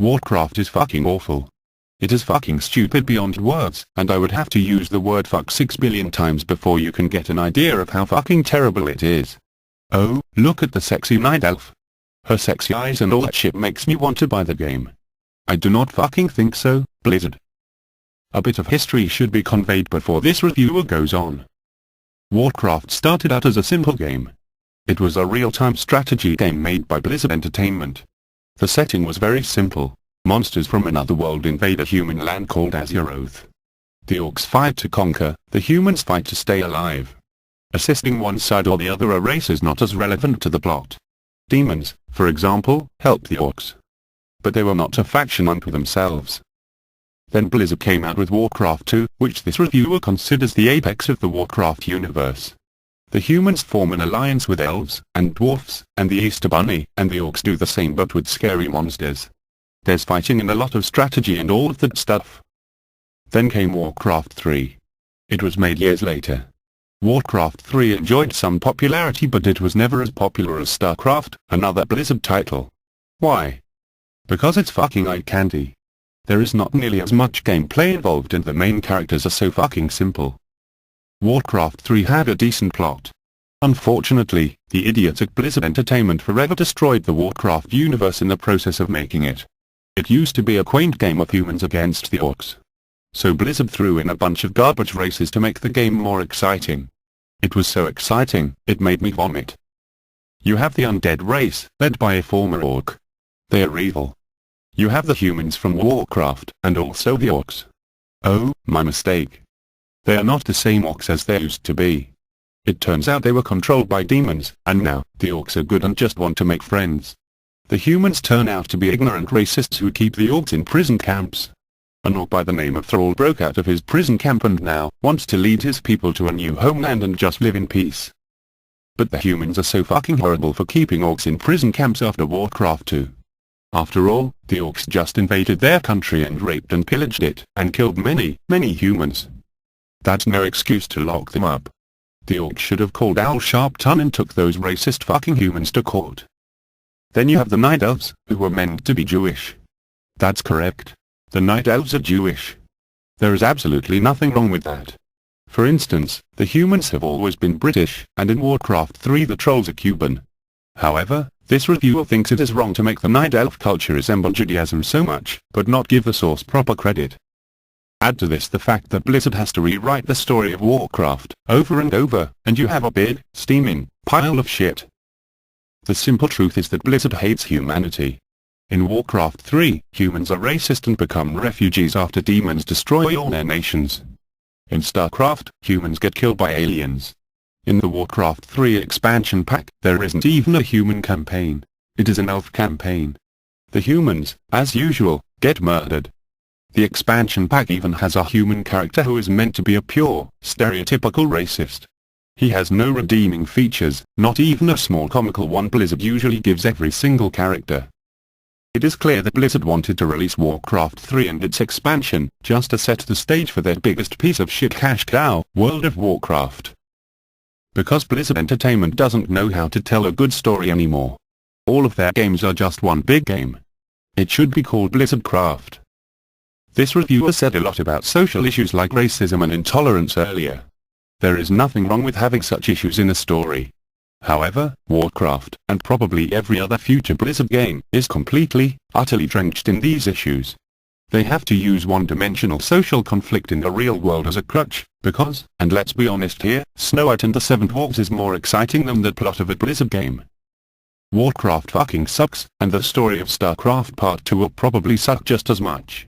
Warcraft is fucking awful. It is fucking stupid beyond words, and I would have to use the word fuck 6 billion times before you can get an idea of how fucking terrible it is. Oh, look at the sexy night elf. Her sexy eyes and all that shit makes me want to buy the game. I do not fucking think so, Blizzard. A bit of history should be conveyed before this reviewer goes on. Warcraft started out as a simple game. It was a real-time strategy game made by Blizzard Entertainment. The setting was very simple. Monsters from another world invade a human land called Azeroth. The orcs fight to conquer, the humans fight to stay alive. Assisting one side or the other are races not as relevant to the plot. Demons, for example, helped the orcs. But they were not a faction unto themselves. Then Blizzard came out with Warcraft 2, which this reviewer considers the apex of the Warcraft universe. The humans form an alliance with elves, and dwarfs, and the Easter Bunny, and the orcs do the same but with scary monsters. There's fighting and a lot of strategy and all of that stuff. Then came Warcraft 3. It was made years later. Warcraft 3 enjoyed some popularity but it was never as popular as StarCraft, another Blizzard title. Why? Because it's fucking eye candy. There is not nearly as much gameplay involved and the main characters are so fucking simple. Warcraft 3 had a decent plot. Unfortunately, the idiots at Blizzard Entertainment forever destroyed the Warcraft universe in the process of making it. It used to be a quaint game of humans against the orcs. So Blizzard threw in a bunch of garbage races to make the game more exciting. It was so exciting, it made me vomit. You have the undead race, led by a former orc. They are evil. You have the humans from Warcraft, and also the orcs. Oh, my mistake. They are not the same orcs as they used to be. It turns out they were controlled by demons, and now, the orcs are good and just want to make friends. The humans turn out to be ignorant racists who keep the orcs in prison camps. An orc by the name of Thrall broke out of his prison camp and now wants to lead his people to a new homeland and just live in peace. But the humans are so fucking horrible for keeping orcs in prison camps after Warcraft 2. After all, the orcs just invaded their country and raped and pillaged it, and killed many, many humans. That's no excuse to lock them up. The orcs should have called Al Sharpton and took those racist fucking humans to court. Then you have the Night Elves, who were meant to be Jewish. That's correct. The Night Elves are Jewish. There is absolutely nothing wrong with that. For instance, the humans have always been British, and in Warcraft 3 the trolls are Cuban. However, this reviewer thinks it is wrong to make the Night Elf culture resemble Judaism so much, but not give the source proper credit. Add to this the fact that Blizzard has to rewrite the story of Warcraft, over and over, and you have a big, steaming, pile of shit. The simple truth is that Blizzard hates humanity. In Warcraft 3, humans are racist and become refugees after demons destroy all their nations. In StarCraft, humans get killed by aliens. In the Warcraft 3 expansion pack, there isn't even a human campaign. It is an elf campaign. The humans, as usual, get murdered. The expansion pack even has a human character who is meant to be a pure, stereotypical racist. He has no redeeming features, not even a small comical one Blizzard usually gives every single character. It is clear that Blizzard wanted to release Warcraft 3 and its expansion, just to set the stage for their biggest piece of shit cash cow, World of Warcraft. Because Blizzard Entertainment doesn't know how to tell a good story anymore. All of their games are just one big game. It should be called Blizzard Craft. This reviewer said a lot about social issues like racism and intolerance earlier. There is nothing wrong with having such issues in a story. However, Warcraft, and probably every other future Blizzard game, is completely, utterly drenched in these issues. They have to use one-dimensional social conflict in the real world as a crutch, because, and let's be honest here, Snow White and the Seven Dwarfs is more exciting than the plot of a Blizzard game. Warcraft fucking sucks, and the story of StarCraft Part 2 will probably suck just as much.